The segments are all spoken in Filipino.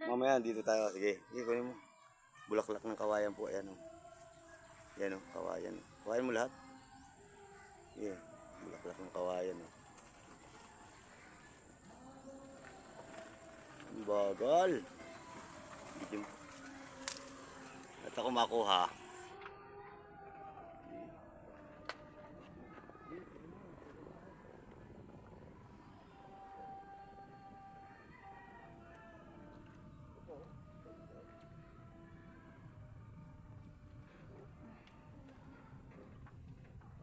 Mamaya dito tayo. Sige, sige kunin mo. Bulaklak ng kawayan po. Ayan o. Ayan o, kawayan. Kawayan mo lahat. Sige, bulaklak ng kawayan o. Ang bagal. At ako makuha.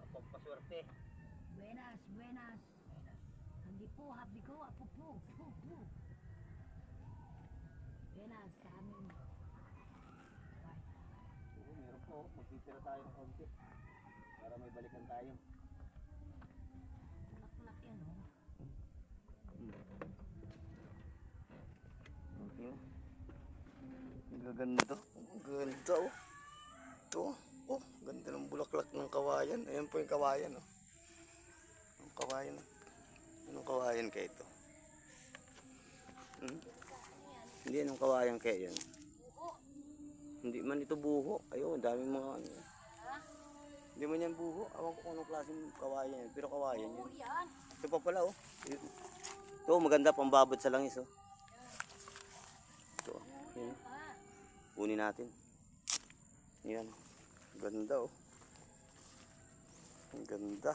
Pagpaswerte. Buenas, buenas. Hindi po, habi ko, apo po. Buenas sa amin. Oo, meron po. Magtitira tayo ng konti. Para may balikan tayo. Lak-lak yan, oh. Okay. Ang gaganda. Ang ganda, oh. Ito, oh. Ganda ng bulaklak ng kawayan. Ayan po yung kawayan, oh. Ang kawayan. Anong kawayan kaya ito? Hindi, anong kawayan kaya yan? Hindi man ito buho. Ayun, daming mga ano. Hindi man yan buho. Awan ko kung anong klaseng kawayan yan. Pero kawayan yan. Ito pa pala, oh. Ito, maganda pambabot sa langis, oh. Ito, yun. Kunin natin. Yan. Ganda, oh. Ang ganda.